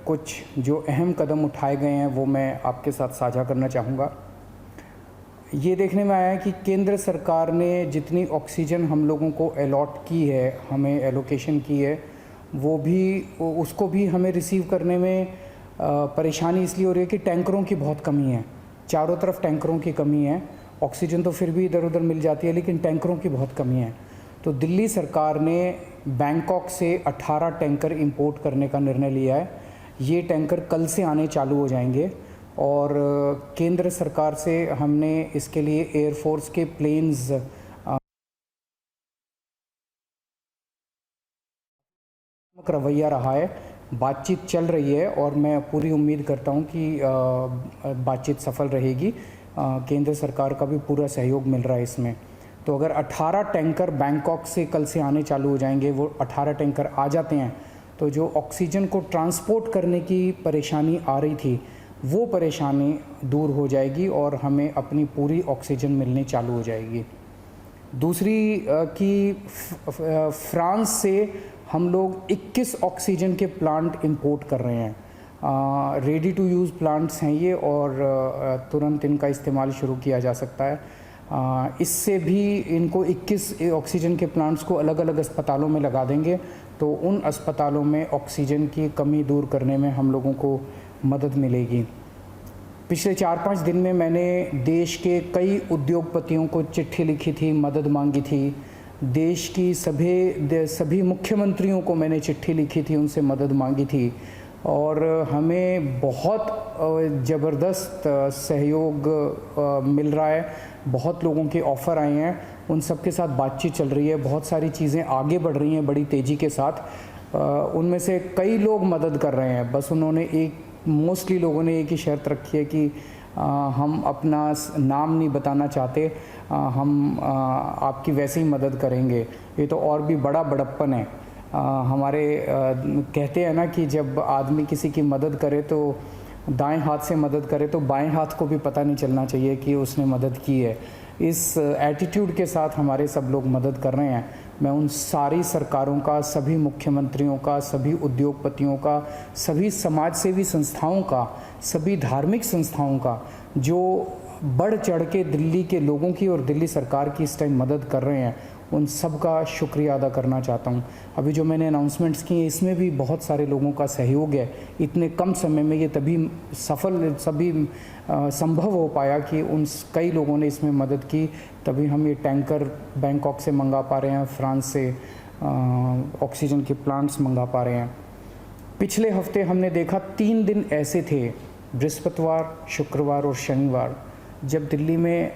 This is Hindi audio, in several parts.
कुछ जो अहम कदम उठाए गए हैं वो मैं आपके साथ साझा करना चाहूँगा। ये देखने में आया है कि केंद्र सरकार ने जितनी ऑक्सीजन हम लोगों को अलॉट की है, हमें एलोकेशन की है, वो भी उसको भी हमें रिसीव करने में परेशानी इसलिए हो रही है कि टैंकरों की बहुत कमी है। चारों तरफ टैंकरों की कमी है। ऑक्सीजन तो फिर भी इधर उधर मिल जाती है, लेकिन टैंकरों की बहुत कमी है। तो दिल्ली सरकार ने बैंकॉक से 18 टैंकर इंपोर्ट करने का निर्णय लिया है। ये टैंकर कल से आने चालू हो जाएंगे और केंद्र सरकार से हमने इसके लिए एयरफोर्स के प्लेन्स रवैया रहा है, बातचीत चल रही है और मैं पूरी उम्मीद करता हूं कि बातचीत सफल रहेगी। केंद्र सरकार का भी पूरा सहयोग मिल रहा है इसमें। तो अगर 18 टैंकर बैंकॉक से कल से आने चालू हो जाएंगे, वो 18 टैंकर आ जाते हैं तो जो ऑक्सीजन को ट्रांसपोर्ट करने की परेशानी आ रही थी वो परेशानी दूर हो जाएगी और हमें अपनी पूरी ऑक्सीजन मिलनी चालू हो जाएगी। दूसरी कि फ्रांस से हम लोग 21 ऑक्सीजन के प्लांट इंपोर्ट कर रहे हैं। रेडी टू यूज़ प्लांट्स हैं ये और तुरंत इनका इस्तेमाल शुरू किया जा सकता है। इससे भी इनको 21 ऑक्सीजन के प्लांट्स को अलग अलग अस्पतालों में लगा देंगे तो उन अस्पतालों में ऑक्सीजन की कमी दूर करने में हम लोगों को मदद मिलेगी। पिछले 4-5 दिन में मैंने देश के कई उद्योगपतियों को चिट्ठी लिखी थी, मदद मांगी थी। देश की सभी मुख्यमंत्रियों को मैंने चिट्ठी लिखी थी, उनसे मदद मांगी थी और हमें बहुत ज़बरदस्त सहयोग मिल रहा है। बहुत लोगों के ऑफ़र आए हैं, उन सब के साथ बातचीत चल रही है। बहुत सारी चीज़ें आगे बढ़ रही हैं बड़ी तेज़ी के साथ। उनमें से कई लोग मदद कर रहे हैं। बस उन्होंने मोस्टली लोगों ने एक ही शर्त रखी है कि हम अपना नाम नहीं बताना चाहते, हम आपकी वैसे ही मदद करेंगे। ये तो और भी बड़ा बड़प्पन है। हमारे कहते हैं ना कि जब आदमी किसी की मदद करे तो दाएं हाथ से मदद करे तो बाएं हाथ को भी पता नहीं चलना चाहिए कि उसने मदद की है। इस एटीट्यूड के साथ हमारे सब लोग मदद कर रहे हैं। मैं उन सारी सरकारों का, सभी मुख्यमंत्रियों का, सभी उद्योगपतियों का, सभी समाजसेवी संस्थाओं का, सभी धार्मिक संस्थाओं का जो बढ़ चढ़ के दिल्ली के लोगों की और दिल्ली सरकार की इस टाइम मदद कर रहे हैं, उन सब का शुक्रिया अदा करना चाहता हूं। अभी जो मैंने अनाउंसमेंट्स किए इसमें भी बहुत सारे लोगों का सहयोग है। इतने कम समय में ये तभी संभव हो पाया कि उन कई लोगों ने इसमें मदद की, तभी हम ये टैंकर बैंकॉक से मंगा पा रहे हैं, फ्रांस से ऑक्सीजन के प्लांट्स मंगा पा रहे हैं। पिछले हफ्ते हमने देखा 3 दिन ऐसे थे, बृहस्पतिवार, शुक्रवार और शनिवार, जब दिल्ली में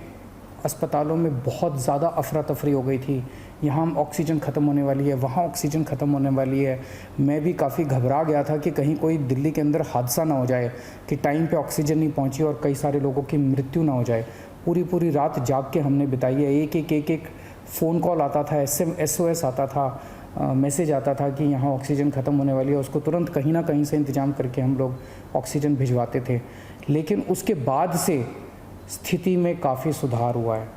अस्पतालों में बहुत ज़्यादा अफरा तफरी हो गई थी। यहाँ ऑक्सीजन ख़त्म होने वाली है, वहाँ ऑक्सीजन ख़त्म होने वाली है। मैं भी काफ़ी घबरा गया था कि कहीं कोई दिल्ली के अंदर हादसा ना हो जाए कि टाइम पे ऑक्सीजन नहीं पहुँची और कई सारे लोगों की मृत्यु ना हो जाए। पूरी रात जाग के हमने बिताई है। एक फ़ोन कॉल आता था, SOS आता था, मैसेज आता था कि यहाँ ऑक्सीजन ख़त्म होने वाली है। उसको तुरंत कहीं ना कहीं से इंतज़ाम करके हम लोग ऑक्सीजन भिजवाते थे। लेकिन उसके बाद से स्थिति में काफ़ी सुधार हुआ है।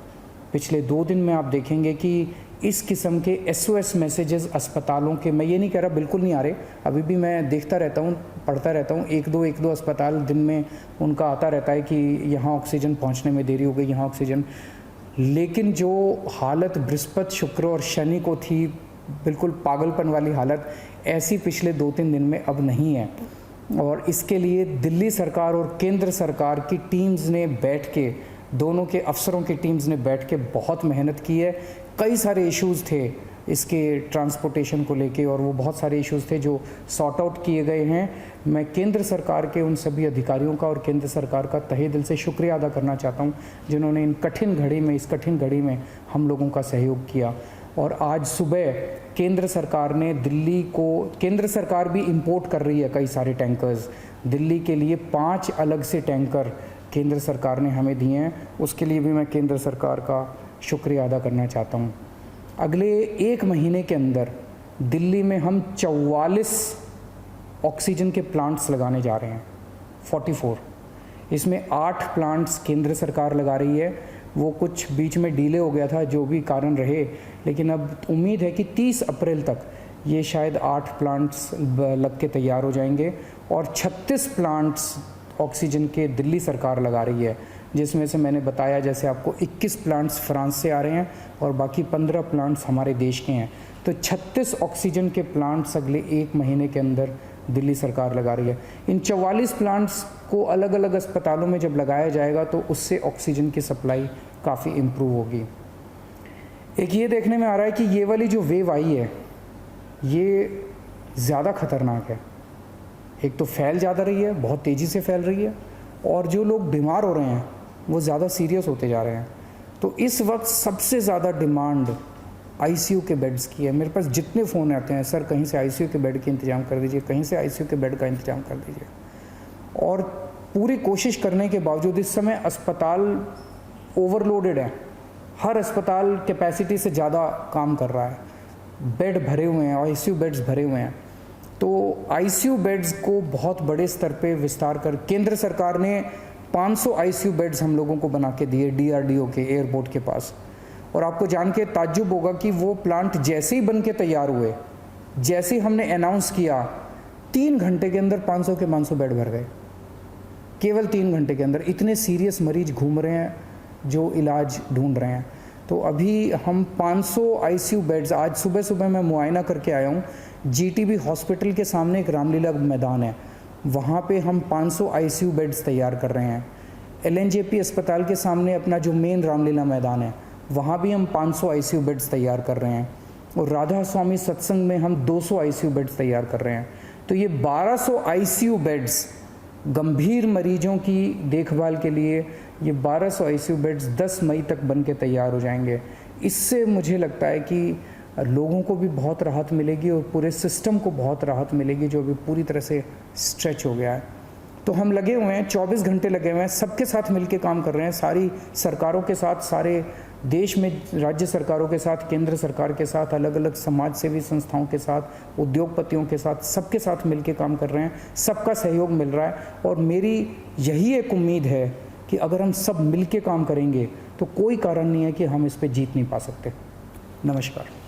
पिछले 2 दिन में आप देखेंगे कि इस किस्म के SOS मैसेजेस अस्पतालों के, मैं ये नहीं कह रहा बिल्कुल नहीं आ रहे, अभी भी मैं देखता रहता हूँ, पढ़ता रहता हूँ। एक दो अस्पताल दिन में उनका आता रहता है कि यहाँ ऑक्सीजन पहुँचने में देरी हो गई, यहाँ ऑक्सीजन। लेकिन जो हालत बृहस्पति, शुक्र और शनि को थी, बिल्कुल पागलपन वाली हालत, ऐसी पिछले 2-3 दिन में अब नहीं है। और इसके लिए दिल्ली सरकार और केंद्र सरकार की टीम्स ने बैठ के, दोनों के अफसरों की टीम्स ने बैठ के बहुत मेहनत की है। कई सारे इश्यूज़ थे इसके ट्रांसपोर्टेशन को लेके और वो बहुत सारे इश्यूज़ थे जो सॉर्ट आउट किए गए हैं। मैं केंद्र सरकार के उन सभी अधिकारियों का और केंद्र सरकार का तहे दिल से शुक्रिया अदा करना चाहता हूँ जिन्होंने इस कठिन घड़ी में हम लोगों का सहयोग किया। और आज सुबह केंद्र सरकार ने केंद्र सरकार भी इंपोर्ट कर रही है कई सारे टैंकर्स दिल्ली के लिए। 5 अलग से टैंकर केंद्र सरकार ने हमें दिए हैं, उसके लिए भी मैं केंद्र सरकार का शुक्रिया अदा करना चाहता हूँ। अगले 1 महीने के अंदर दिल्ली में हम 44 ऑक्सीजन के प्लांट्स लगाने जा रहे हैं, 44। इसमें 8 प्लांट्स केंद्र सरकार लगा रही है, वो कुछ बीच में डिले हो गया था, जो भी कारण रहे, लेकिन अब उम्मीद है कि 30 अप्रैल तक ये शायद 8 प्लांट्स लग के तैयार हो जाएंगे और 36 प्लांट्स ऑक्सीजन के दिल्ली सरकार लगा रही है, जिसमें से मैंने बताया जैसे आपको 21 प्लांट्स फ्रांस से आ रहे हैं और बाकी 15 प्लांट्स हमारे देश के हैं। तो 36 ऑक्सीजन के प्लांट्स अगले 1 महीने के अंदर दिल्ली सरकार लगा रही है। इन 44 प्लांट्स को अलग अलग अस्पतालों में जब लगाया जाएगा तो उससे ऑक्सीजन की सप्लाई काफ़ी इम्प्रूव होगी। एक ये देखने में आ रहा है कि ये वाली जो वेव आई है ये ज़्यादा खतरनाक है। एक तो फैल ज़्यादा रही है, बहुत तेज़ी से फैल रही है, और जो लोग बीमार हो रहे हैं वो ज़्यादा सीरियस होते जा रहे हैं। तो इस वक्त सबसे ज़्यादा डिमांड आईसीयू के बेड्स की है। मेरे पास जितने फ़ोन आते हैं, सर कहीं से आईसीयू के बेड के इंतज़ाम कर दीजिए, कहीं से आईसीयू के बेड का इंतज़ाम कर दीजिए। और पूरी कोशिश करने के बावजूद इस समय अस्पताल ओवरलोडेड है, हर अस्पताल कैपेसिटी से ज़्यादा काम कर रहा है, बेड भरे हुए हैं, आईसीयू बेड्स भरे हुए हैं। तो आईसीयू बेड्स को बहुत बड़े स्तर पे विस्तार कर केंद्र सरकार ने 500 आईसीयू बेड्स हम लोगों को बना के दिए डीआरडीओ के एयरपोर्ट के पास। और आपको जान के ताज्जुब होगा कि वो प्लांट जैसे ही बन के तैयार हुए, जैसे ही हमने अनाउंस किया, 3 घंटे के अंदर 500 के 500 बेड भर गए। केवल 3 घंटे के अंदर इतने सीरियस मरीज घूम रहे हैं जो इलाज ढूंढ रहे हैं। तो अभी हम 500 आईसीयू बेड्स, आज सुबह सुबह मैं मुआयना करके आया हूँ, जीटीबी हॉस्पिटल के सामने एक रामलीला मैदान है, वहाँ पे हम 500 आईसीयू बेड्स तैयार कर रहे हैं। एलएनजेपी अस्पताल के सामने अपना जो मेन रामलीला मैदान है, वहाँ भी हम 500 आईसीयू बेड्स तैयार कर रहे हैं। और राधा स्वामी सत्संग में हम 200 आईसीयू बेड्स तैयार कर रहे हैं। तो ये 1200 आईसीयू बेड्स गंभीर मरीजों की देखभाल के लिए, ये 1200 आईसीयू बेड्स 10 मई तक बन के तैयार हो जाएंगे। इससे मुझे लगता है कि लोगों को भी बहुत राहत मिलेगी और पूरे सिस्टम को बहुत राहत मिलेगी जो अभी पूरी तरह से स्ट्रेच हो गया है। तो हम लगे हुए हैं, 24 घंटे लगे हुए हैं, सबके साथ मिलके काम कर रहे हैं, सारी सरकारों के साथ, सारे देश में राज्य सरकारों के साथ, केंद्र सरकार के साथ, अलग अलग समाज सेवी संस्थाओं के साथ, उद्योगपतियों के साथ, सबके साथ मिलके काम कर रहे हैं। सबका सहयोग मिल रहा है और मेरी यही एक उम्मीद है कि अगर हम सब मिलके काम करेंगे तो कोई कारण नहीं है कि हम इस पे जीत नहीं पा सकते। नमस्कार।